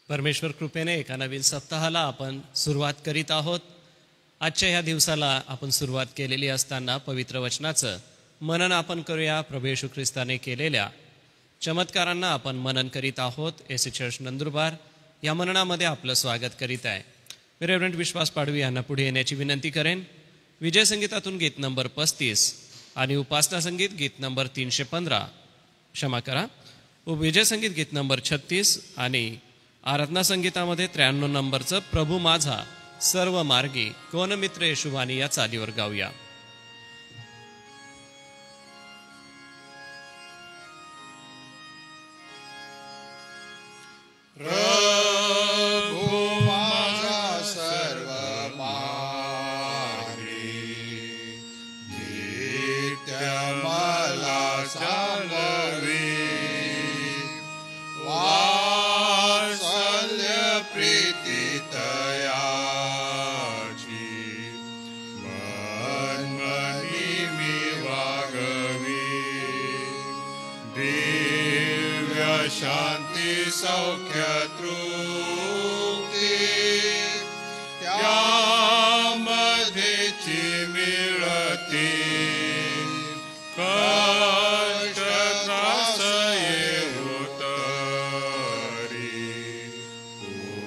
परमेश्वर कृपेने एका नवीन सप्ताहाला आपण सुरुवात करीत आहोत. आजच्या ह्या दिवसाला आपण सुरुवात केलेली असताना पवित्र वचनाचं मनन आपण करूया. प्रभू येशू ख्रिस्ताने केलेल्या चमत्कारांना आपण मनन करीत आहोत. एसी चर्च नंदुरबार या मननामध्ये आपलं स्वागत करीत आहे. मी रेव्हरंट विश्वास पाडवी यांना पुढे येण्याची विनंती करेन. विजय संगीतातून गीत नंबर 35 आणि उपासना संगीत गीत नंबर 315, क्षमा करा, विजय संगीत गीत नंबर 36 आणि आराधना संगीतामध्ये 93 नंबरचं प्रभू माझा सर्व मार्गी कोण मित्र येशुवानी या चालीवर गाऊया. सौख्य तृप्ती त्यामध्येची मिळती. कष्ट त्रास येऊ तरी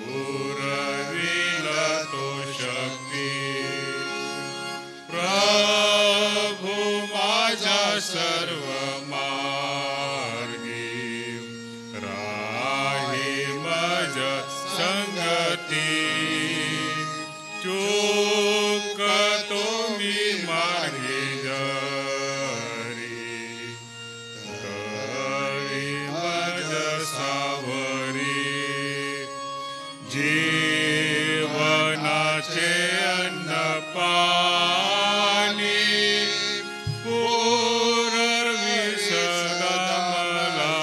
पुरविल तो शक्ती. प्रभू माझ्या सर्व चूक तुम्ही मागे जरी तरी मज सावरी. जीवनाचे अन्न पाणी पुरविसद मला.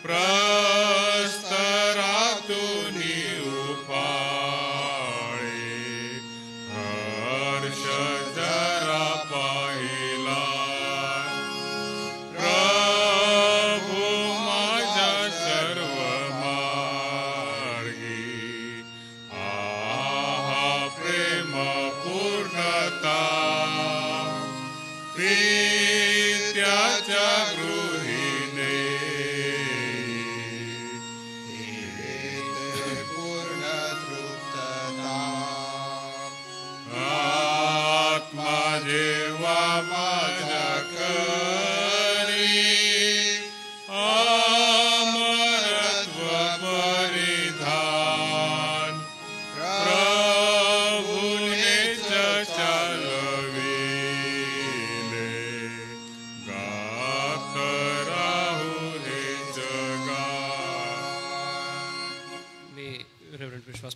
प्रस्तरातून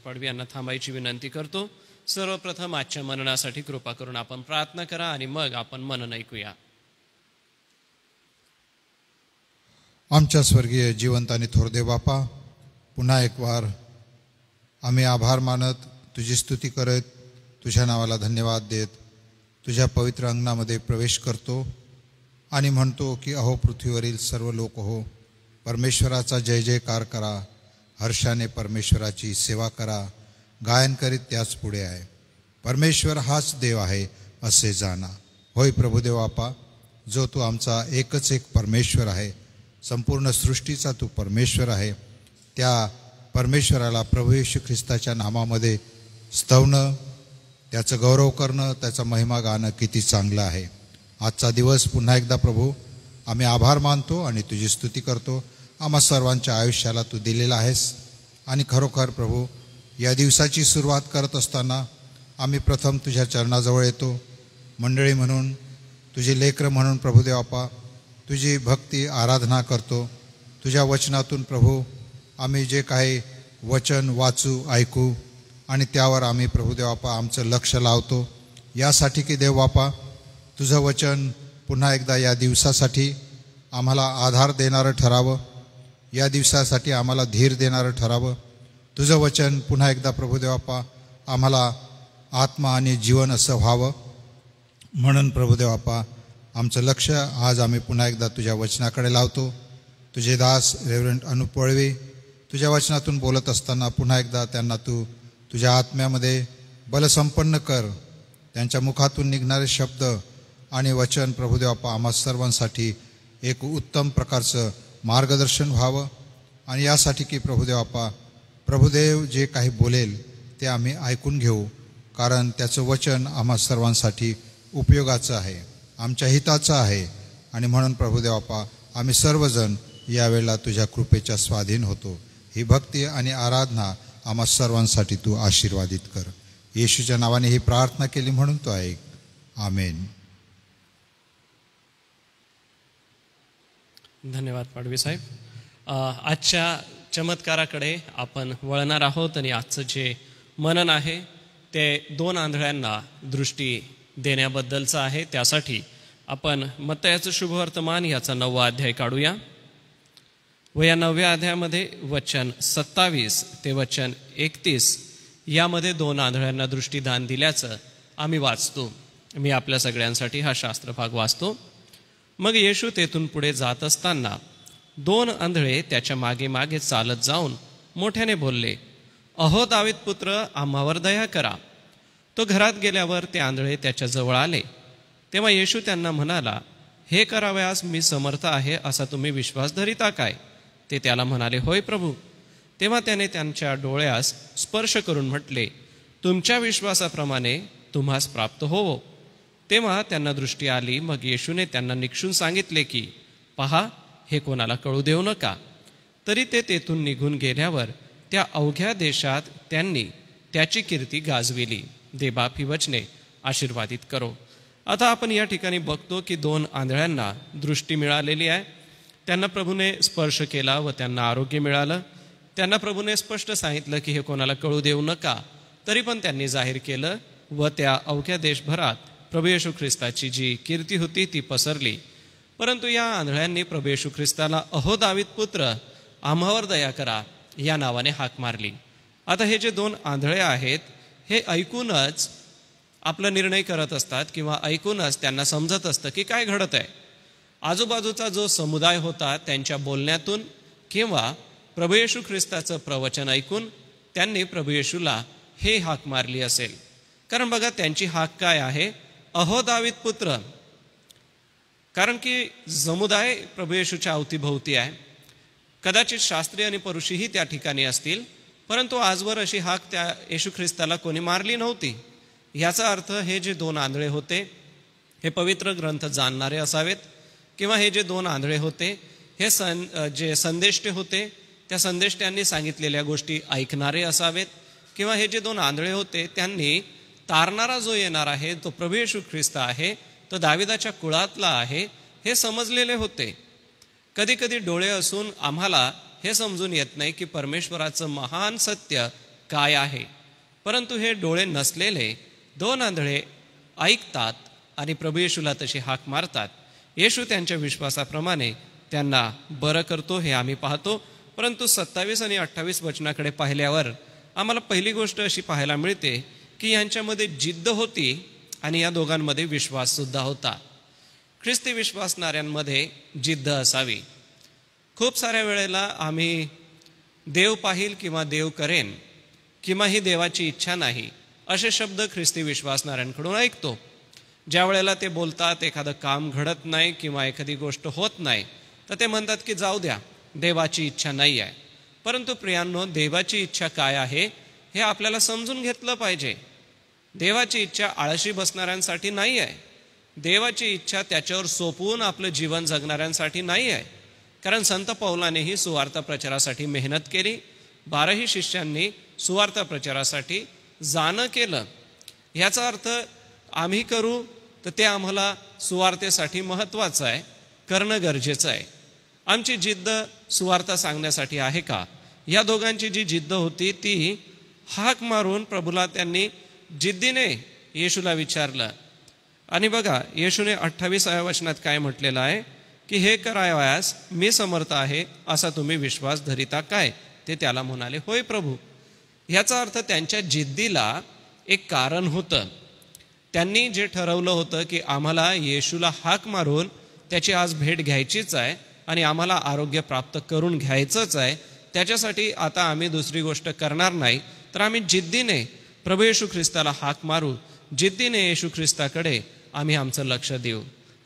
पाडवी यांना थांबायची विनंती करतो. सर्वप्रथम आजच्या मननासाठी कृपा करून आपण प्रार्थना करा आणि मग आपण मनन ऐकूया. आमच्या स्वर्गीय जिवंत आणि थोरदे बापा, पुन्हा एक वार आम्ही आभार मानत तुझी स्तुती करत तुझ्या नावाला धन्यवाद देत तुझ्या पवित्र अंगणामध्ये प्रवेश करतो आणि म्हणतो की अहो पृथ्वीवरील सर्व लोक हो, परमेश्वराचा जय जयकार करा. हर्षाने परमेश्वराची सेवा करा. गायन करीत त्याच पुढे आहे. परमेश्वर हाच देव आहे असे जाणा. होय प्रभुदेव आपा, जो तू आमचा एकच एक परमेश्वर आहे, संपूर्ण सृष्टीचा तू परमेश्वर आहे, त्या परमेश्वराला प्रभू येशू ख्रिस्ताच्या नामामध्ये स्तवणं, त्याचं गौरव करणं, त्याचा महिमा गाणं किती चांगलं आहे. आजचा दिवस पुन्हा एकदा प्रभू आम्ही आभार मानतो आणि तुझी स्तुती करतो. आम्हा सर्वांच्या आयुष्याला तू दिलेला आहेस आणि खरोखर प्रभू या दिवसाची सुरुवात करत असताना आम्ही प्रथम तुझ्या चरणाजवळ येतो. मंडळी म्हणून, तुझे लेकरं म्हणून प्रभुदेव आपा तुझी भक्ती आराधना करतो. तुझ्या वचनातून प्रभू आम्ही जे काही वचन वाचू ऐकू आणि त्यावर आम्ही प्रभुदेव आपा आमचं लक्ष लावतो. यासाठी की देव बापा तुझं वचन पुन्हा एकदा या दिवसासाठी आम्हाला आधार देणारं ठरावं, या दिवसासाठी आम्हाला धीर देणारं ठरावं. तुझं वचन पुन्हा एकदा प्रभुदेवाप्पा आम्हाला आत्मा आणि जीवन असं व्हावं. म्हणून प्रभुदेवाप्पा आमचं लक्ष आज आम्ही पुन्हा एकदा तुझ्या वचनाकडे लावतो. तुझे दास रेव्हरंट अनुप वळवे तुझ्या वचनातून बोलत असताना पुन्हा एकदा त्यांना तू तुझ्या आत्म्यामध्ये बलसंपन्न कर. त्यांच्या मुखातून निघणारे शब्द आणि वचन प्रभुदेव आपा आम्हा सर्वांसाठी एक उत्तम प्रकारचं मार्गदर्शन व्हावं. आणि यासाठी की प्रभुदेव आपा प्रभुदेव जे काही बोलेल ते आम्ही ऐकून घेऊ, कारण त्याचं वचन आम्हा सर्वांसाठी उपयोगाचं आहे, आमच्या हिताचं आहे. आणि म्हणून प्रभुदेव आपा आम्ही सर्वजण यावेळेला तुझ्या कृपेच्या स्वाधीन होतो. ही भक्ती आणि आराधना आम्हा सर्वांसाठी तू आशीर्वादित कर. येशूच्या नावाने ही प्रार्थना केली म्हणून तो ऐक. आमेन. धन्यवाद पाडवी साहेब. आजच्या चमत्काराकडे आपण वळणार आहोत आणि आजचं जे मनन आहे ते 2 आंधळ्यांना दृष्टी देण्याबद्दलचं आहे. त्यासाठी आपण मत्तयाचं शुभवर्तमान याचा 9वा अध्याय काढूया व या 9व्या अध्यायामध्ये वचन 27 ते वचन 31 यामध्ये 2 आंधळ्यांना दृष्टीदान दिल्याचं आम्ही वाचतो. मी आपल्या सगळ्यांसाठी हा शास्त्रभाग वाचतो. मग येशू तेथून पुढे जात असताना 2 आंधळे त्याच्या मागे मागे चालत जाऊन मोठ्याने बोलले, अहो दावीद पुत्र, आम्हावर दया करा. तो घरात गेल्यावर ते आंधळे त्याच्या जवळ आले. तेव्हा येशू त्यांना म्हणाला, हे करावयास मी समर्थ आहे असा तुम्ही विश्वास धरिता काय? ते त्याला म्हणाले, होय प्रभू. तेव्हा त्याने त्यांच्या डोळ्यास स्पर्श करून म्हटले, तुमच्या विश्वासाप्रमाणे तुम्हास प्राप्त होवो. तेव्हा त्यांना दृष्टी आली. मग येशूने त्यांना निक्षून सांगितले की, पहा, हे कोणाला कळू देऊ नका. तरी ते तेथून निघून गेल्यावर त्या अवघ्या देशात त्यांनी त्याची कीर्ती गाजविली. देबाप ही वचने आशीर्वादित करो. आता आपण या ठिकाणी बघतो की 2 आंधळ्यांना दृष्टी मिळालेली आहे. त्यांना प्रभूने स्पर्श केला व त्यांना आरोग्य मिळालं. त्यांना प्रभूने स्पष्ट सांगितलं की हे कोणाला कळू देऊ नका. तरी पण त्यांनी जाहीर केलं व त्या अवघ्या देशभरात प्रभू येशू ख्रिस्ताची जी कीर्ती होती ती पसरली. परंतु या आंधळ्यांनी प्रभू येशू ख्रिस्ताला अहो दावीद पुत्र, आम्हावर दया करा या नावाने हाक मारली. आता हे जे 2 आंधळे आहेत हे ऐकूनच आपला निर्णय करत असतात किंवा ऐकूनच त्यांना समजत असतं की काय घडत आहे. आजूबाजूचा जो समुदाय होता त्यांच्या बोलण्यातून किंवा प्रभू येशू ख्रिस्ताचं प्रवचन ऐकून त्यांनी प्रभू येशूला हे हाक मारली असेल. कारण बघा त्यांची हाक काय आहे, अहो दावीद पुत्र. कारण की समुदाय प्रभू येशूच्या अवतीभोवती आहे. कदाचित शास्त्री आणि परुषीही त्या ठिकाणी असतील, परंतु आजवर अशी हाक त्या येशू ख्रिस्ताला कोणी मारली नव्हती. याचा अर्थ हे जे 2 आंधळे होते हे पवित्र ग्रंथ जाणणारे असावेत किंवा हे जे 2 आंधळे होते हे जे संदेष्टे होते त्या संदेष्ट्यांनी सांगितलेल्या गोष्टी ऐकणारे असावेत किंवा हे जे 2 आंधळे होते त्यांनी तारणारा जो येणार आहे तो प्रभू येशू ख्रिस्त आहे, तो दाविदाच्या कुळातला आहे हे समजलेले होते. कधी कधी डोळे असून आम्हाला हे समजून येत नाही की परमेश्वराचं महान सत्य काय आहे. परंतु हे डोळे नसलेले 2 आंधळे ऐकतात आणि प्रभू येशूला तशी हाक मारतात. येशू त्यांच्या विश्वासाप्रमाणे त्यांना बरं करतो हे आम्ही पाहतो. परंतु 27 आणि 28 वचनाकडे पाहिल्यावर आम्हाला पहिली गोष्ट अशी पाहायला मिळते की यांच्यामध्ये जिद्द होती आणि या दोघांमध्ये विश्वास सुद्धा होता. ख्रिस्ती विश्वासणाऱ्यांमध्ये जिद्द असावी. खूप साऱ्या वेळेला आम्ही देव पाहिल किंवा देव करेन किंवा ही देवाची इच्छा नाही असे शब्द ख्रिस्ती विश्वासणाऱ्यांकडून ऐकतो. ज्या वेळेला ते बोलतात एखादं काम घडत नाही किंवा एखादी गोष्ट होत नाही तर ते म्हणतात की जाऊ द्या, देवाची इच्छा नाही आहे. परंतु प्रियांनो, देवाची इच्छा काय आहे हे आपल्याला समजून घेतलं पाहिजे. देवाची इच्छा आळशी बसणाऱ्यांसाठी नाही आहे. देवाची इच्छा त्याच्यावर सोपवून आपलं जीवन जगणाऱ्यांसाठी नाही आहे. कारण संत पौलानेही सुवार्ता प्रचारासाठी मेहनत केली. 12 शिष्यांनी सुवार्ता प्रचारासाठी जाणं केलं. ह्याचा अर्थ आम्ही करू तर ते आम्हाला सुवार्तेसाठी महत्त्वाचं आहे, करणं गरजेचं आहे. आमची जिद्द सुवार्ता सांगण्यासाठी आहे का? या दोघांची जी जिद्द होती ती हाक मारून प्रभूला त्यांनी जिद्दीने येशूला विचारलं. आणि बघा येशूने 28व्या वचनात काय म्हटलेलं आहे की हे करावयास मी समर्थ आहे असा तुम्ही विश्वास धरिता काय? ते त्याला म्हणाले, होय प्रभू. ह्याचा अर्थ त्यांच्या जिद्दीला एक कारण होतं. त्यांनी जे ठरवलं होतं की आम्हाला येशूला हाक मारून त्याची आज भेट घ्यायचीच आहे आणि आम्हाला आरोग्य प्राप्त करून घ्यायचंच आहे, त्याच्यासाठी आता आम्ही दुसरी गोष्ट करणार नाही, तर आम्ही जिद्दीने प्रभू येशू ख्रिस्ताला हाक मारू, जिद्दीने येशू ख्रिस्ताकडे आम्ही आमचं लक्ष देऊ.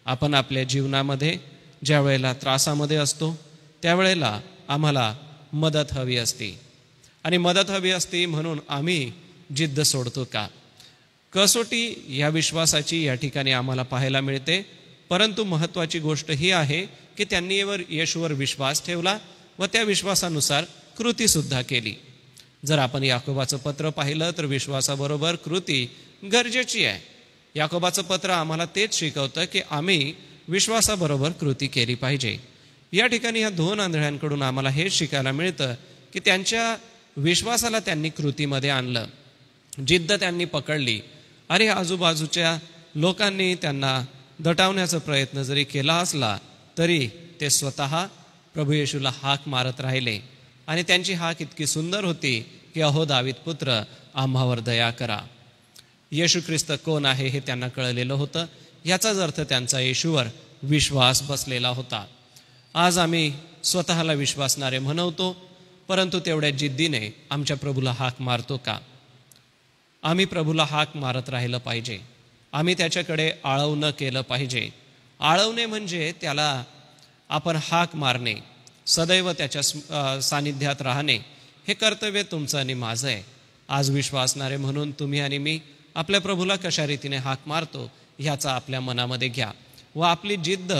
आपण आपल्या जीवनामध्ये ज्या वेळेला त्रासामध्ये असतो त्यावेळेला आम्हाला मदत हवी असते, आणि मदत हवी असते म्हणून आम्ही जिद्द सोडतो का? कसोटी या विश्वासाची या ठिकाणी आम्हाला पाहायला मिळते. परंतु महत्त्वाची गोष्ट ही आहे की त्यांनी येशूवर विश्वास ठेवला व त्या विश्वासानुसार कृतीसुद्धा केली. जर आपण याकोबाचं पत्र पाहिलं तर विश्वासाबरोबर कृती गरजेची आहे. याकोबाचं पत्र आम्हाला तेच शिकवतं की आम्ही विश्वासाबरोबर कृती केली पाहिजे. या ठिकाणी ह्या 2 आंधळ्यांकडून आम्हाला हेच शिकायला मिळतं की त्यांच्या विश्वासाला त्यांनी कृतीमध्ये आणलं, जिद्द त्यांनी पकडली. अरे आजूबाजूच्या लोकांनी त्यांना दटावण्याचा प्रयत्न जरी केला असला तरी ते स्वतः प्रभू येशूला हाक मारत राहिले, आणि त्यांची हाक इतकी सुंदर होती की अहो दावीद पुत्र आम्हावर दया करा. येशू ख्रिस्त कोण आहे हे त्यांना कळलेलं होतं. याचाच अर्थ त्यांचा येशूवर विश्वास बसलेला होता. आज आम्ही स्वतःला विश्वासणारे म्हणवतो, परंतु तेवढ्या जिद्दीने आमच्या प्रभूला हाक मारतो का? आम्ही प्रभूला हाक मारत राहिलं पाहिजे. आम्ही त्याच्याकडे आळव न केलं पाहिजे. आळवणे म्हणजे त्याला आपण हाक मारणे, सदैव त्याच्या सानिध्यात राहणे, हे कर्तव्य तुमचं आणि माझं आहे. आज विश्वासणारे म्हणून तुम्ही आणि मी आपल्या प्रभूला कशा रीतीने हाक मारतो ह्याचा आपल्या मनामध्ये घ्या, व आपली जिद्द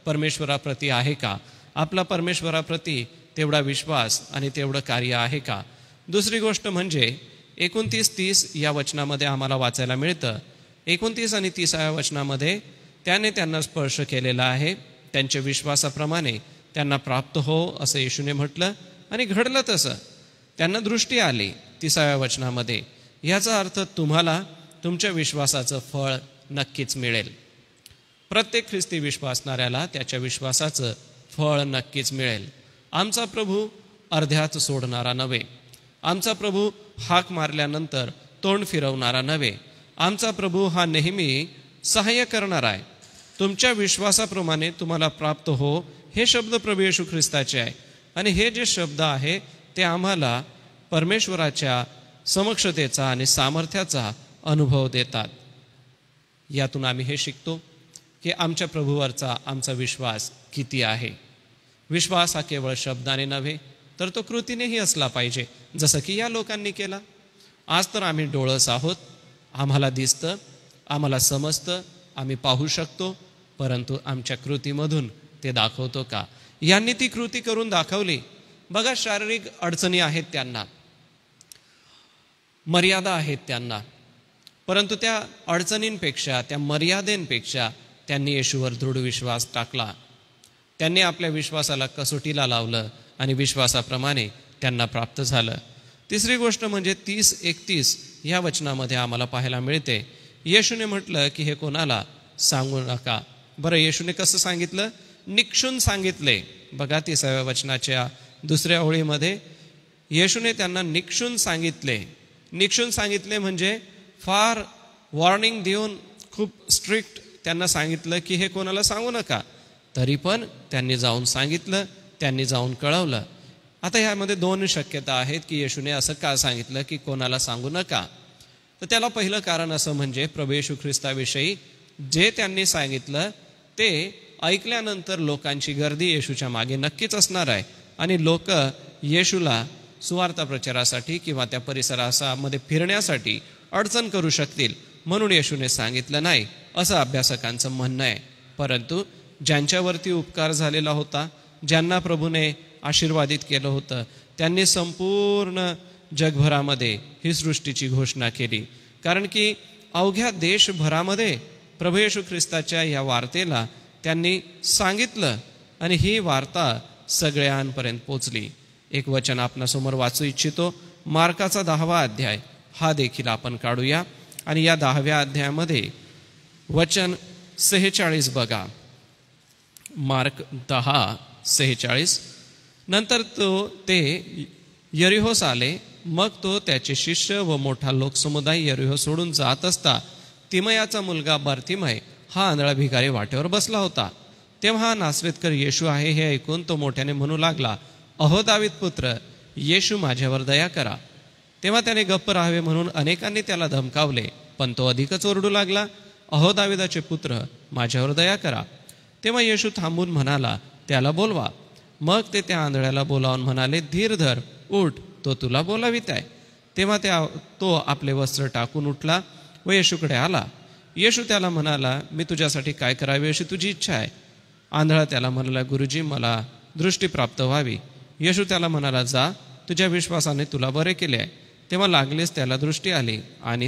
परमेश्वराप्रती आहे का? आपला परमेश्वराप्रती तेवढा विश्वास आणि तेवढं कार्य आहे का? दुसरी गोष्ट म्हणजे 29-30 या वचनामध्ये आम्हाला वाचायला मिळतं. 29 आणि 30व्या वचनामध्ये त्याने त्यांना स्पर्श केलेला आहे, त्यांच्या विश्वासाप्रमाणे त्यांना प्राप्त हो असं येशूने म्हटलं, आणि घडलं तसं त्यांना दृष्टी आली 30व्या वचनामध्ये. याचा अर्थ तुम्हाला तुमच्या विश्वासाचं फळ नक्कीच मिळेल. प्रत्येक ख्रिस्ती विश्वासणाऱ्याला त्याच्या विश्वासाचं फळ नक्कीच मिळेल. आमचा प्रभू अर्ध्यात सोडणारा नव्हे. आमचा प्रभू हाक मारल्यानंतर तोंड फिरवणारा नव्हे. आमचा प्रभू हा नेहमी सहाय्य करणारा आहे. तुमच्या विश्वासाप्रमाणे तुम्हाला प्राप्त हो हे शब्द प्रभू येशू ख्रिस्ताचे आहे, आणि हे जे शब्द आहे ते आम्हाला परमेश्वराच्या समक्षतेचा आणि सामर्थ्याचा अनुभव देतात. यातून आम्ही हे शिकतो की आमच्या प्रभूवरचा आमचा विश्वास किती आहे. विश्वास हा केवळ शब्दाने नव्हे तर तो कृतीनेही असला पाहिजे, जसं की या लोकांनी केला. आज तर आम्ही डोळस आहोत, आम्हाला दिसतं, आम्हाला समजतं, आम्ही पाहू शकतो, परंतु आमच्या कृतीमधून ते दाखवतो का? यांनी ती कृती करून दाखवली. बघा, शारीरिक अडचणी आहेत त्यांना, मर्यादा आहेत त्यांना, परंतु त्या अडचणींपेक्षा, त्या मर्यादेंपेक्षा त्यांनी येशूवर दृढ विश्वास टाकला. त्यांनी आपल्या विश्वासाला कसोटीला लावलं आणि विश्वासाप्रमाणे त्यांना प्राप्त झालं. तिसरी गोष्ट म्हणजे 30-31 या वचनामध्ये आम्हाला पाहायला मिळते, येशूने म्हटलं की हे कोणाला सांगू नका. बरं, येशूने कसं सांगितलं? निक्षून सांगितले. बघा, 30व्या वचनाच्या 2ऱ्या ओळीमध्ये येशूने त्यांना निक्षून सांगितले. निक्षून सांगितले म्हणजे फार वॉर्निंग देऊन खूप स्ट्रिक्ट त्यांना सांगितलं की हे कोणाला सांगू नका. तरी पण त्यांनी जाऊन सांगितलं, त्यांनी जाऊन कळवलं. आता ह्यामध्ये 2 शक्यता आहेत की येशूने असं का सांगितलं की कोणाला सांगू नका. तर त्याला पहिलं कारण असं म्हणजे प्रभू येशू ख्रिस्ताविषयी जे त्यांनी सांगितलं ते ऐकल्यानंतर लोकांची गर्दी येशूच्या मागे नक्कीच असणार आहे, आणि लोक येशूला सुवार्ता प्रचारासाठी किंवा त्या परिसरामध्ये फिरण्यासाठी अडचण करू शकतील, म्हणून येशूने सांगितलं नाही असं अभ्यासकांचं म्हणणं आहे. परंतु ज्यांच्यावरती उपकार झालेला होता, ज्यांना प्रभूने आशीर्वादित केलं होतं, त्यांनी संपूर्ण जगभरामध्ये ही सृष्टीची घोषणा केली. कारण की अवघ्या देशभरामध्ये प्रभू येशू ख्रिस्ताच्या या वार्तेला त्यांनी सांगितलं, आणि ही वार्ता सगळ्यांपर्यंत पोचली. एक वचन आपणासमोर वाचू इच्छितो. मार्काचा 10वा अध्याय हा देखील आपण काढूया, आणि या 10व्या अध्यायामध्ये वचन 46 बघा. मार्क 10:46. नंतर ते यरिहोस आले. मग तो, त्याचे शिष्य व मोठा लोकसमुदाय यरिहो सोडून जात असता तिमयाचा मुलगा बार्तिमय हा आंधळा भिकारी वाटेवर बसला होता. तेव्हा हा नासरेतकर येशू आहे हे ऐकून तो मोठ्याने म्हणू लागला, अहो दावीद पुत्र, येशू माझ्यावर दया करा. तेव्हा त्याने गप्प राहावे म्हणून अनेकांनी त्याला धमकावले, पण तो अधिकच ओरडू लागला, अहो दाविदाचे पुत्र, माझ्यावर दया करा. तेव्हा येशू थांबून म्हणाला, त्याला बोलवा. मग ते त्या आंधळ्याला बोलावून म्हणाले, धीर धर, उठ, तो तुला बोलावित आहे. तेव्हा तो आपले वस्त्र टाकून उठला व येशूकडे आला. येशू त्याला म्हणाला, मी तुझ्यासाठी काय करावे अशी तुझी इच्छा आहे? आंधळा त्याला म्हणाला, गुरुजी, मला दृष्टी प्राप्त व्हावी. येशू त्याला म्हणाला, जा, तुझ्या विश्वासाने तुला बरे केले आहे. तेव्हा लागलेच त्याला दृष्टी आली आणि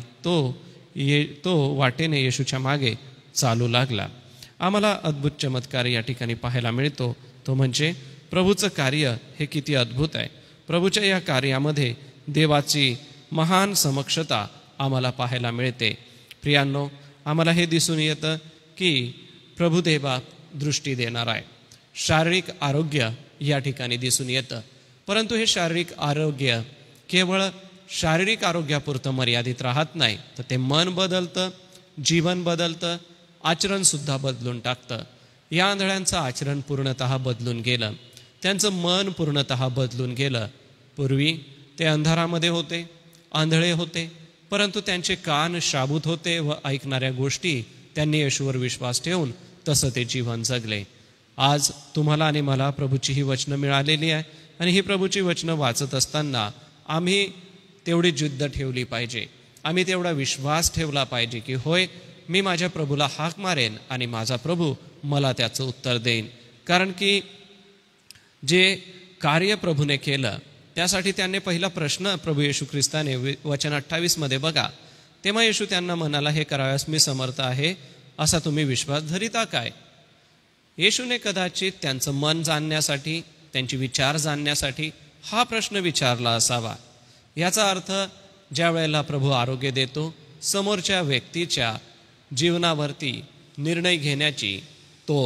तो वाटेने येशूच्या मागे चालू लागला. आम्हाला अद्भुत चमत्कार या ठिकाणी पाहायला मिळतो, तो म्हणजे प्रभूचं कार्य हे किती अद्भुत आहे. प्रभूच्या या कार्यामध्ये देवाची महान समक्षता आम्हाला पाहायला मिळते. प्रियांनो, आम्हाला हे दिसून येतं की प्रभू देवा दृष्टी देणार आहे. शारीरिक आरोग्य या ठिकाणी दिसून येतं, परंतु हे शारीरिक आरोग्य केवळ शारीरिक आरोग्यापुरतं मर्यादित राहत नाही, तर ते मन बदलतं, जीवन बदलतं, आचरणसुद्धा बदलून टाकतं. या आंधळ्यांचं आचरण पूर्णतः बदलून गेलं, त्यांचं मन पूर्णतः बदलून गेलं. पूर्वी ते अंधारामध्ये होते, आंधळे होते, परंतु त्यांचे कान शाबूत होते व ऐकणाऱ्या गोष्टी त्यांनी येशूवर विश्वास ठेवून तसं ते जीवन जगले. आज तुम्हाला आणि मला प्रभूची ही वचनं मिळालेली आहे आणि ही प्रभूची वचनं वाचत असताना आम्ही तेवढी जिद्द ठेवली पाहिजे, आम्ही तेवढा विश्वास ठेवला पाहिजे की होय, मी माझ्या प्रभूला हाक मारेन आणि माझा प्रभू मला त्याचं उत्तर देईन. कारण की जे कार्य प्रभूने केलं त्यासाठी त्यांनी पहिला प्रश्न प्रभू येशू ख्रिस्ताने वचन 28 बघा. तेव्हा येशू त्यांना म्हणाला, हे करावयास मी समर्थ आहे, असा तुम्ही विश्वास धरिता काय? येशूने कदाचित त्यांचं मन जाणण्यासाठी, त्यांचे विचार जाणण्यासाठी हा प्रश्न विचारला असावा. याचा अर्थ ज्या वेळेला प्रभू आरोग्य देतो, समोरच्या व्यक्तीच्या जीवनावरती निर्णय घेण्याची तो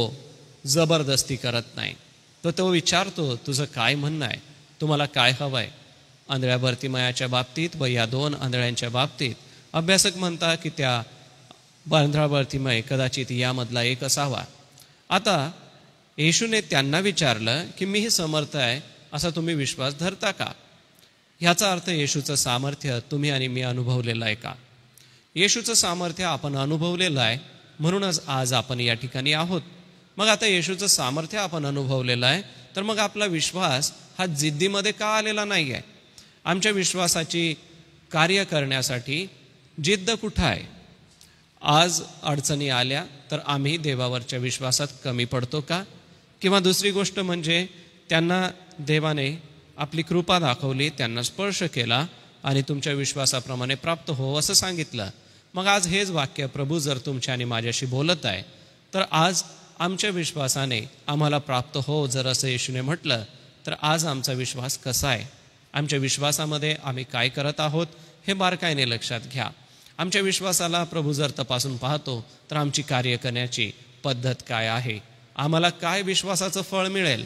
जबरदस्ती करत नाही. तो विचारतो, तुझं काय म्हणणं आहे, तुम्हाला काय हवं आहे? आंधळ्या भर्तिमयाच्या बाबतीत व या 2 आंधळ्यांच्या बाबतीत अभ्यासक म्हणतात की त्या आंधळा भर्तिमय कदाचित यामधला एक असावा. आता येशूने त्यांना विचारलं की मी ही समर्थ आहे असा तुम्ही विश्वास धरता का? ह्याचा अर्थ येशूचं सामर्थ्य तुम्ही आणि मी अनुभवलेलं आहे का? येशूचं सामर्थ्य आपण अनुभवलेलं आहे, म्हणूनच आज आपण या ठिकाणी आहोत. मग आता येशूचं सामर्थ्य आपण अनुभवलेलं आहे, तर मग आपला विश्वास हा जिद्दीमध्ये का आलेला नाही आहे? आमच्या विश्वासाची कार्य करण्यासाठी जिद्द कुठं आहे? आज अडचणी आल्या तर आम्ही देवावरच्या विश्वासात कमी पडतो का? किंवा दुसरी गोष्ट म्हणजे त्यांना देवाने आपली कृपा दाखवली, त्यांना स्पर्श केला आणि तुमच्या विश्वासाप्रमाणे प्राप्त हो असं सांगितलं. मग आज हेच वाक्य प्रभू जर तुमच्या आणि माझ्याशी बोलत आहे, तर आज आमच्या विश्वासाने आम्हाला प्राप्त हो जर असं येशूने म्हटलं, तर आज आमचा विश्वास कसा आहे? आमच्या विश्वासामध्ये आम्ही काय करत आहोत हे बारकाईने लक्षात घ्या. आमच्या विश्वासाला प्रभू जर तपासून पाहतो, तर आमची कार्य करण्याची पद्धत काय आहे? आम्हाला काय विश्वासाचं फळ मिळेल?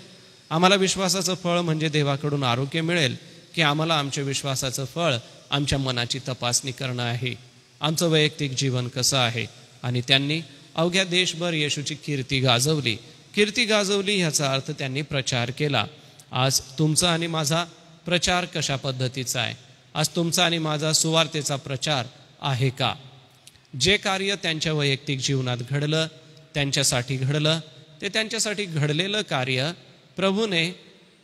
आम्हाला विश्वासाचं फळ म्हणजे देवाकडून आरोग्य मिळेल, की आम्हाला आमच्या विश्वासाचं फळ आमच्या मनाची तपासणी करणं आहे? आमचं वैयक्तिक जीवन कसं आहे? आणि त्यांनी अवघ्या देशभर येशूची कीर्ती गाजवली ह्याचा अर्थ त्यांनी प्रचार केला. आज तुमचा आणि माझा प्रचार कशा पद्धतीचा आहे? आज तुमचा आणि माझा सुवार्तेचा प्रचार आहे का? जे कार्य त्यांच्या वैयक्तिक जीवनात घडलं, त्यांच्यासाठी घडलं, ते त्यांच्यासाठी घडलेलं कार्य प्रभूने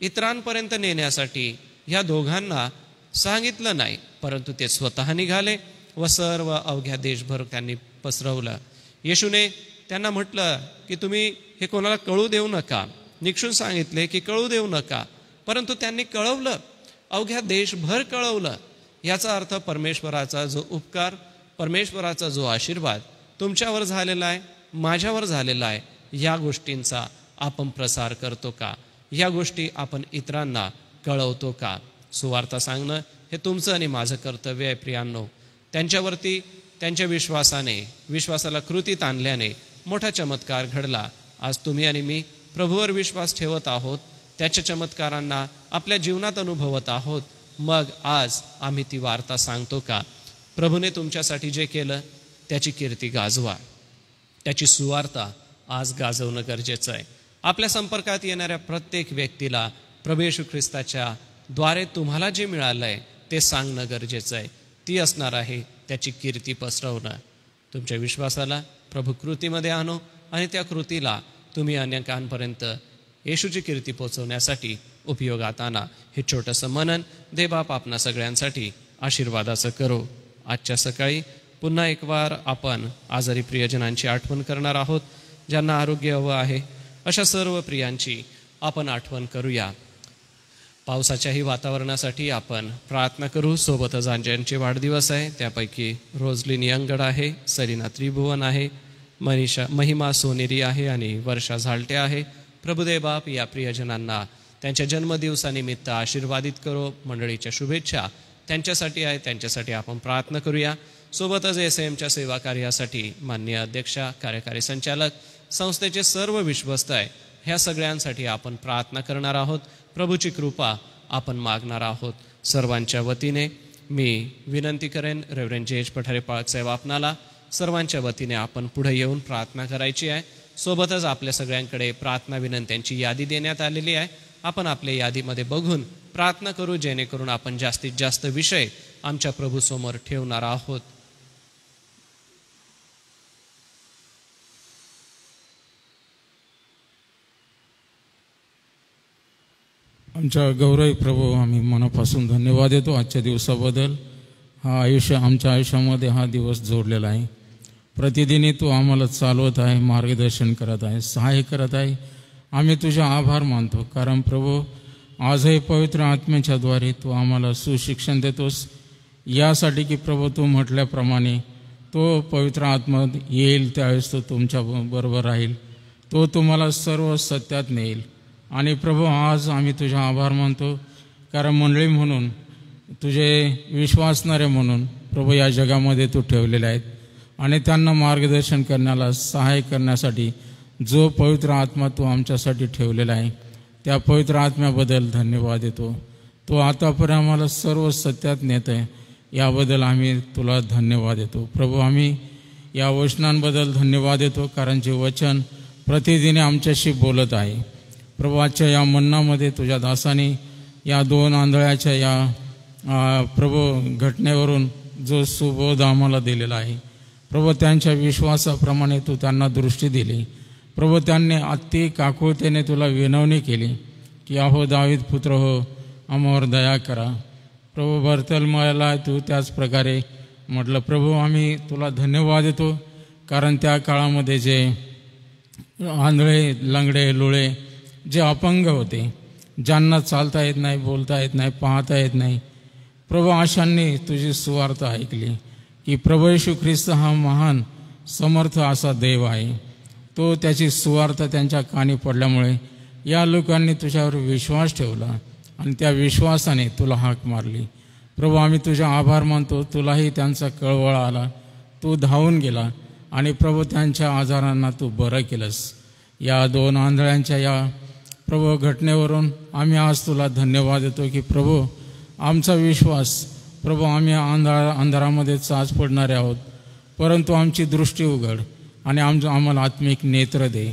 इतरांपर्यंत नेण्यासाठी ह्या दोघांना सांगितलं नाही, परंतु ते स्वतः निघाले व सर्व अवघ्या देशभर त्यांनी पसरवलं. येशूने त्यांना म्हटलं की तुम्ही हे कोणाला कळू देऊ नका, निक्षून सांगितले की कळू देऊ नका, परंतु त्यांनी कळवलं, अवघ्या देशभर कळवलं. याचा अर्थ परमेश्वराचा जो उपकार, परमेश्वराचा जो आशीर्वाद तुमच्यावर झालेला आहे, माझ्यावर झालेला आहे, या गोष्टींचा आपण प्रसार करतो का? या गोष्टी आपण इतरांना कळवतो का? सुवार्ता सांगणं हे तुमचं आणि माझं कर्तव्य आहे. प्रियांनो, त्यांच्यावरती त्यांच्या विश्वासाला कृतीत आणल्याने मोठा चमत्कार घडला. आज तुम्ही आणि मी प्रभूवर विश्वास ठेवत आहोत, त्याच्या चमत्कारांना आपल्या जीवनात अनुभवत आहोत. मग आज आम्ही ती वार्ता सांगतो का? प्रभूने तुमच्यासाठी जे केलं त्याची कीर्ती गाजवा, त्याची सुवार्ता आज गाजवणं गरजेचं आहे. आपल्या संपर्कात येणाऱ्या प्रत्येक व्यक्तीला प्रभू येशू ख्रिस्ताच्या द्वारे तुम्हाला जे मिळालं आहे ते सांगणं गरजेचं आहे. ती असणार आहे त्याची कीर्ती पसरवणं. तुमच्या विश्वासाला प्रभू कृतीमध्ये आणो आणि त्या कृतीला तुम्ही अनेकांपर्यंत येशूची कीर्ती पोचवण्यासाठी उपयोगात आणा. हे छोटंसं मनन देवबाप आपणा सगळ्यांसाठी आशीर्वादाचं करो. आजच्या सकाळी पुन्हा एक वार आपण आजारी प्रियजनांची आठवण करणार आहोत. ज्यांना आरोग्य हवं आहे अशा सर्व प्रियांची आपण आठवण करूया. पावसाच्याही वातावरणासाठी आपण प्रार्थना करू. सोबतच ज्यांचे वाढदिवस आहे त्यापैकी रोजलिन यंगड आहे, सरीना त्रिभुवन आहे, महिमा सोनेरी आहे आणि वर्षा झालटे आहे. प्रभुदेव बाप या प्रियजनांना त्यांच्या जन्मदिवसानिमित्त आशीर्वादित करो. मंडळीच्या शुभेच्छा त्यांच्यासाठी आहे, त्यांच्यासाठी आपण प्रार्थना करूया. सोबतच SAMच्या सेवा कार्यासाठी माननीय अध्यक्षा, कार्यकारी संचालक, संस्थेचे सर्व विश्वस्त आहे, ह्या सगळ्यांसाठी आपण प्रार्थना करणार आहोत. प्रभूची कृपा आपण मागणार आहोत. सर्वांच्या वतीने मी विनंती करेन, रेव्हरंड JH पठारे पाळक साहेब आपणाला सर्वांच्या वतीने आपण पुढे येऊन प्रार्थना करायची आहे. सोबतच आपल्या सगळ्यांकडे प्रार्थना विनंत्यांची यादी देण्यात आलेली आहे. आपण आपल्या यादीमध्ये बघून प्रार्थना करू, जेणेकरून आपण जास्तीत जास्त विषय आमच्या प्रभूसमोर ठेवणार आहोत. आमच्या गौरवी प्रभू, आम्ही मनापासून धन्यवाद देतो आजच्या दिवसाबद्दल. आमच्या आयुष्यामध्ये हा दिवस जोडलेला आहे. प्रतिदिनी तू आम्हाला चालवत आहे, मार्गदर्शन करत आहे, सहाय्य करत आहे. आम्ही तुझे आभार मानतो, कारण प्रभू आजही पवित्र आत्म्याच्या द्वारे तू आम्हाला सुशिक्षण देतोस. यासाठी की प्रभू तू म्हटल्याप्रमाणे तो पवित्र आत्मा येईल त्यावेळेस तो तुमच्या बरोबर राहील, तो तुम्हाला सर्व सत्यात नेईल. आणि प्रभू आज आम्ही तुझा आभार मानतो, कारण मंडळी म्हणून तुझे विश्वासणारे म्हणून प्रभू या जगामध्ये तू ठेवलेले आहेत आणि त्यांना मार्गदर्शन करण्याला सहाय्य करण्यासाठी जो पवित्र आत्मा तू आमच्यासाठी ठेवलेला आहे त्या पवित्र आत्म्याबद्दल धन्यवाद देतो. तो आतापर्यंत आम्हाला सर्व सत्यात नेत आहे, याबद्दल आम्ही तुला धन्यवाद देतो. प्रभू आम्ही या वचनांबद्दल धन्यवाद देतो, कारण जे वचन प्रतिदिने आमच्याशी बोलत आहे. प्रभू आजच्या या मन्नामध्ये तुझ्या दासाने या 2 आंधळ्याच्या या प्रभू घटनेवरून जो सुबोध आम्हाला दिलेला आहे, प्रभू त्यांच्या विश्वासाप्रमाणे तू त्यांना दृष्टी दिली. प्रभू त्यांनी अति काकुळतेने तुला विनवणी केली की अहो दावीद पुत्र हो, आम्हावर दया करा. प्रभू बर्तलमयाला तू त्याच प्रकारे म्हटलं. प्रभू आम्ही तुला धन्यवाद देतो, कारण त्या काळामध्ये जे आंधळे, लंगडे, लुळे, जे अपंग होते, ज्यांना चालता येत नाही, बोलता येत नाही, पाहता येत नाही, प्रभू अशांनी तुझी सुवार्थ ऐकली की प्रभू येशू ख्रिस्त हा महान समर्थ असा देव आहे. तो त्याची सुवार्थ त्यांच्या कानी पडल्यामुळे या लोकांनी तुझ्यावर विश्वास ठेवला आणि त्या विश्वासाने तुला हाक मारली. प्रभू आम्ही तुझा आभार मानतो. तुलाही त्यांचा कळवळ आला, तू धावून गेला आणि प्रभू त्यांच्या आजारांना तू बरं केलंस. या 2 आंधळ्यांच्या या प्रभू घटनेवरून आम्ही आज तुला धन्यवाद देतो की प्रभू आमचा विश्वास, प्रभू आम्ही अंधारामध्ये चाच पडणारे आहोत, परंतु आमची दृष्टी उघड आणि आम्हाला आत्मिक नेत्र दे.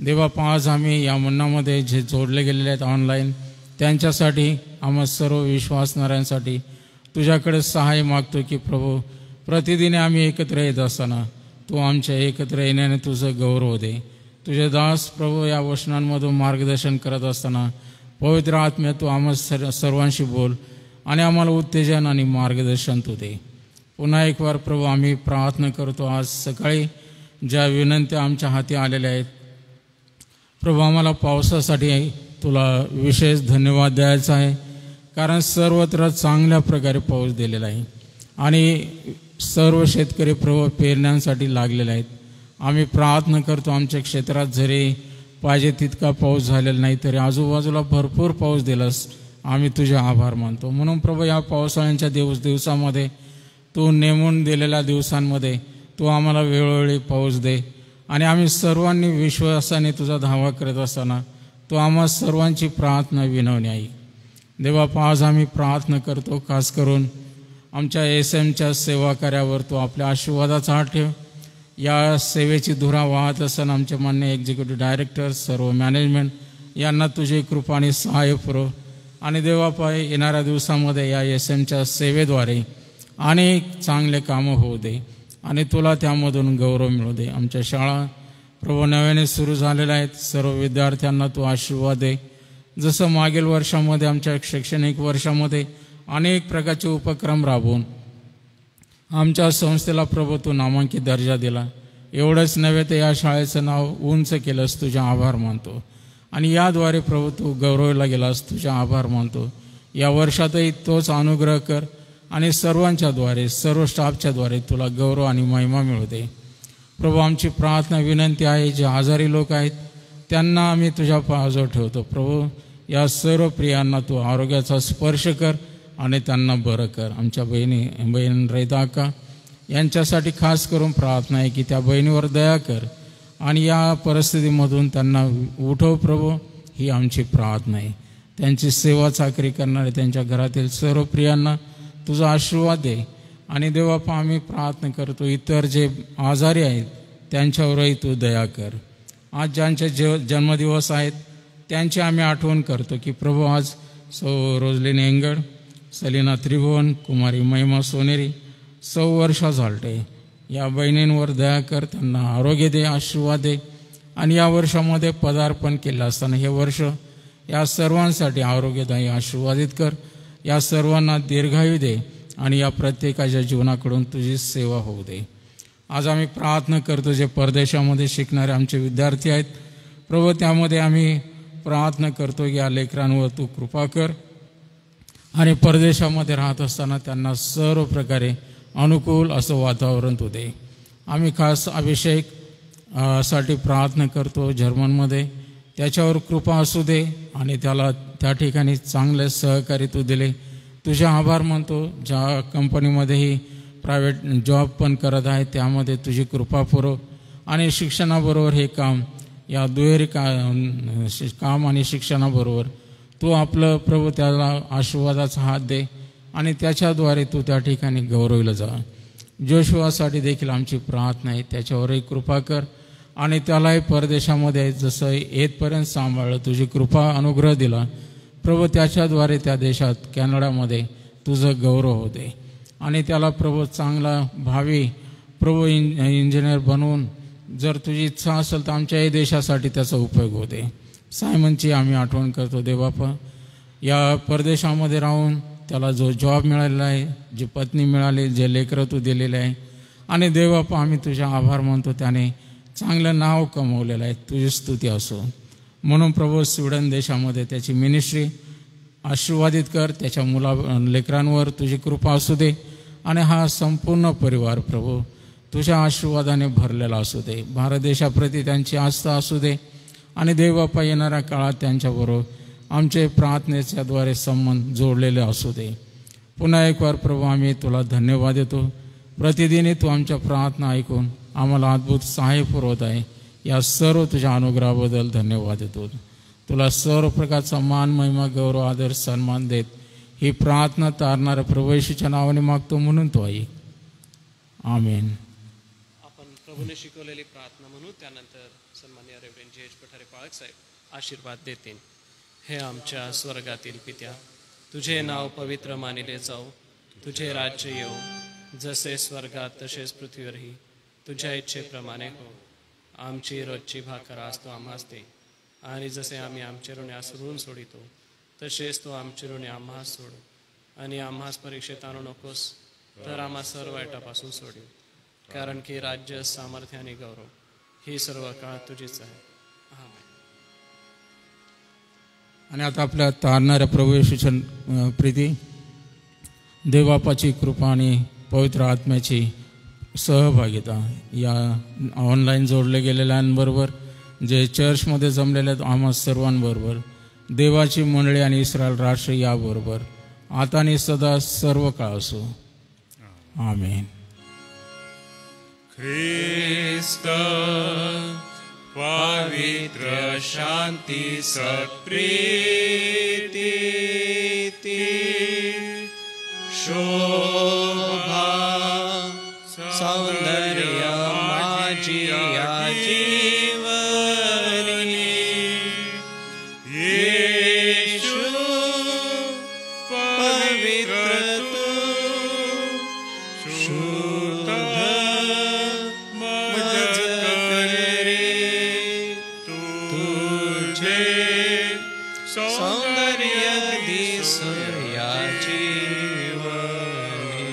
देवा आज आम्ही या मन्नामध्ये जे जोडले गेलेले आहेत ऑनलाईन, त्यांच्यासाठी आम्हा सर्व विश्वासणाऱ्यांसाठी तुझ्याकडे सहाय्य मागतो की प्रभू प्रतिदिने आम्ही एकत्र येत असताना तू आमच्या एकत्र येण्याने तुझं गौरव दे. तुझे दास प्रभू या वचनांमधून मार्गदर्शन करत असताना पवित्र आत्म्या तू आम्हा सर्वांशी बोल आणि आम्हाला उत्तेजन आणि मार्गदर्शन तू दे. पुन्हा एक वार प्रभू आम्ही प्रार्थना करतो. आज सकाळी ज्या विनंत्या आमच्या हाती आलेल्या आहेत प्रभू, आम्हाला पावसासाठी तुला विशेष धन्यवाद द्यायचा आहे, कारण सर्वत्र चांगल्या प्रकारे पाऊस दिलेला आहे आणि सर्व शेतकरी प्रभू पेरण्यांसाठी लागलेले आहेत. आम्ही प्रार्थना करतो आमच्या क्षेत्रात जरी पाहिजे तितका पाऊस झालेला नाही तरी आजूबाजूला भरपूर पाऊस दिलास, आम्ही तुझे आभार मानतो. म्हणून प्रभू या पावसाळ्याच्या दिवसामध्ये तू नेमून दिलेल्या दिवसांमध्ये तू आम्हाला वेळोवेळी पाऊस दे आणि आम्ही सर्वांनी विश्वासाने तुझा धावा करत असताना तू आम्हा सर्वांची प्रार्थना विनवणी आहे. देवा आज आम्ही प्रार्थना करतो, खास करून आमच्या SAMच्या सेवा कार्यावर तू आपल्या आशीर्वादाचा हात ठेव. या सेवेची धुरा वाहत असताना आमचे माननीय एक्झिक्युटिव्ह डायरेक्टर, सर्व मॅनेजमेंट यांना तुझी कृपा आणि सहाय्य पुरव. आणि देवापाय येणाऱ्या दिवसामध्ये या SMच्या सेवेद्वारे अनेक चांगले कामं होऊ दे आणि तुला त्यामधून गौरव मिळू दे. आमच्या शाळा प्रभू नव्याने सुरू झालेल्या आहेत. सर्व विद्यार्थ्यांना तू आशीर्वाद दे. जसं मागील वर्षामध्ये आमच्या शैक्षणिक वर्षामध्ये अनेक प्रकारचे उपक्रम राबवून आमच्या संस्थेला प्रभू तू नामांकित दर्जा दिला. एवढंच नव्हे तर या शाळेचं नाव उंच केलंस, तुझे आभार मानतो. आणि याद्वारे प्रभू तू गौरवला गेलास, तुझे आभार मानतो. या वर्षातही तोच अनुग्रह कर आणि सर्वांच्याद्वारे सर्व स्टाफच्याद्वारे तुला गौरव आणि महिमा मिळू दे. प्रभू आमची प्रार्थना विनंती आहे, जे आजारी लोक आहेत त्यांना आम्ही तुझ्या पायाजवळ ठेवतो. प्रभू या सर्व प्रियांना तू आरोग्याचा स्पर्श कर आणि त्यांना बरं कर. आमच्या बहीण रैदाका यांच्यासाठी खास करून प्रार्थना आहे की त्या बहिणीवर दया कर आणि या परिस्थितीमधून त्यांना उठव प्रभू, ही आमची प्रार्थना आहे. त्यांची सेवा चाकरी करणारे त्यांच्या घरातील सर्व प्रियांना तुझा आशीर्वाद दे. आणि देवापा आम्ही प्रार्थना करतो, इतर जे आजारी आहेत त्यांच्यावरही तू दया कर. आज ज्यांचे जन्मदिवस आहेत त्यांची आम्ही आठवण करतो की प्रभू आज सौ रोजलीन एंगड, सलीना त्रिभुवन, कुमारी महिमा सोनेरी, सौ वर्षा झालटे या बहिणींवर दया कर, त्यांना आरोग्य दे, आशीर्वाद दे. आणि या वर्षामध्ये पदार्पण केलं असताना हे वर्ष या सर्वांसाठी आरोग्यदायी आशीर्वादित कर. या सर्वांना दीर्घायू दे आणि या प्रत्येकाच्या जीवनाकडून तुझी सेवा होऊ दे. आज आम्ही प्रार्थना करतो जे परदेशामध्ये शिकणारे आमचे विद्यार्थी आहेत प्रभू, त्यामध्ये आम्ही प्रार्थना करतो की या लेकरांवर तू कृपा कर आणि परदेशामध्ये राहत असताना त्यांना सर्व प्रकारे अनुकूल असं वातावरण तू दे. आम्ही खास अभिषेक साठी प्रार्थना करतो जर्मनमध्ये, त्याच्यावर कृपा असू दे आणि त्याला त्या ठिकाणी चांगले सहकारी तू दिले. तुझे आभार मानतो. ज्या कंपनीमध्येही प्रायव्हेट जॉब पण करत आहे त्यामध्ये तुझी कृपा पुरव आणि शिक्षणाबरोबर हे काम, या दुहेरी काम आणि शिक्षणाबरोबर तू आपलं प्रभू त्याला आशीर्वादाचा हात दे आणि त्याच्याद्वारे तू त्या ठिकाणी गौरवलं जा. जोशुआसाठी देखील आमची प्रार्थना आहे, त्याच्यावरही कृपा कर आणि त्यालाही परदेशामध्ये जसं येतपर्यंत सांभाळलं, तुझी कृपा अनुग्रह दिला प्रभू, त्याच्याद्वारे त्या देशात कॅनडामध्ये तुझं गौरव होते आणि त्याला प्रभू चांगला भावी प्रभू इंजिनियर बनवून जर तुझी इच्छा असेल तर आमच्याही देशासाठी त्याचा उपयोग होते. सायमनची आम्ही आठवण करतो देवापा, या परदेशामध्ये राहून त्याला जो जॉब मिळालेला आहे, जी पत्नी मिळाली, जे लेकरं तू दिलेले आहे आणि देवापा आम्ही तुझ्या आभार मानतो, त्याने चांगलं नाव कमवलेलं आहे, तुझी स्तुती असो. म्हणून प्रभू स्वीडन देशामध्ये त्याची मिनिस्ट्री आशीर्वादित कर, त्याच्या लेकरांवर तुझी कृपा असू दे आणि हा संपूर्ण परिवार प्रभू तुझ्या आशीर्वादाने भरलेला असू दे. भारत देशाप्रती त्यांची आस्था असू दे आणि देवबापा येणाऱ्या काळात त्यांच्याबरोबर आमचे प्रार्थनेच्याद्वारे संबंध जोडलेले असू दे. पुन्हा एक वार प्रभू आम्ही तुला धन्यवाद देतो. प्रतिदिनी तू आमच्या प्रार्थना ऐकून आम्हाला अद्भुत सहाय्य पुरवत आहे. या सर्व तुझ्या अनुग्रहाबद्दल धन्यवाद देतो. तुला सर्व प्रकारचा मान, महिमा, गौरव, आदर, सन्मान देत ही प्रार्थना तारणाऱ्या प्रभू येशूच्या नावाने मागतो, म्हणून तो ऐक. आमेन. आपण प्रभूने शिकवलेली प्रार्थना म्हणू, त्यानंतर सन्माननीय रेव्हरंड जे.एच. पठारे पाळक साहेब आशीर्वाद देतील. हे आमच्या स्वर्गातील पित्या, तुझे नाव पवित्र मानिले जाऊ, तुझे राज्य येऊ, जसे स्वर्गात तसेच पृथ्वीवरही तुझ्या इच्छेप्रमाणे हो. आमची रोजची भाकर आज तू आम्हास दे, आणि जसे आम्ही आमचे ऋणी ऋण सोडितो तसेच तू आमचे ऋणी आम्हास सोड, आणि आम्हास परीक्षेत आणू नकोस, तर आम्हा सर्व वाईटापासून सोडील. कारण की राज्य, सामर्थ्य आणि गौरव ही सर्व काळ तुझीच आहे. आमेन. आणि आता आपल्या तारणाऱ्या प्रभू येशूच्या प्रीती, देवबापाची कृपा आणि पवित्र आत्म्याची सहभागिता या ऑनलाईन जोडले गेलेल्यांबरोबर, जे चर्चमध्ये जमलेल्या आम्हा सर्वांबरोबर, देवाची मंडळी आणि इस्रायल राष्ट्र याबरोबर आता आणि सदा सर्व काळ असो. आमेन. ख्रिस्त पवित्र शांती सत्प्रीती शोभा सौंदर्य माझी या जीवनी येशू पवित्र तू शुद्ध मज करी तुझे सौंदर्य दिसो या जीवनी.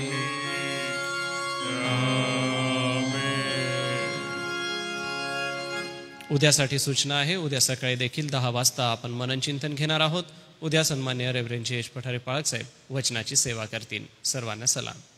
उद्यासाठी सूचना आहे. उद्या सकाळी देखील 10 वाजता आपण मनन चिंतन घेणार आहोत. उद्या सन्मान्य रेव्हरेंड जी एच पठारे पाळक साहेब वचनाची सेवा करतील. सर्वांना सलाम.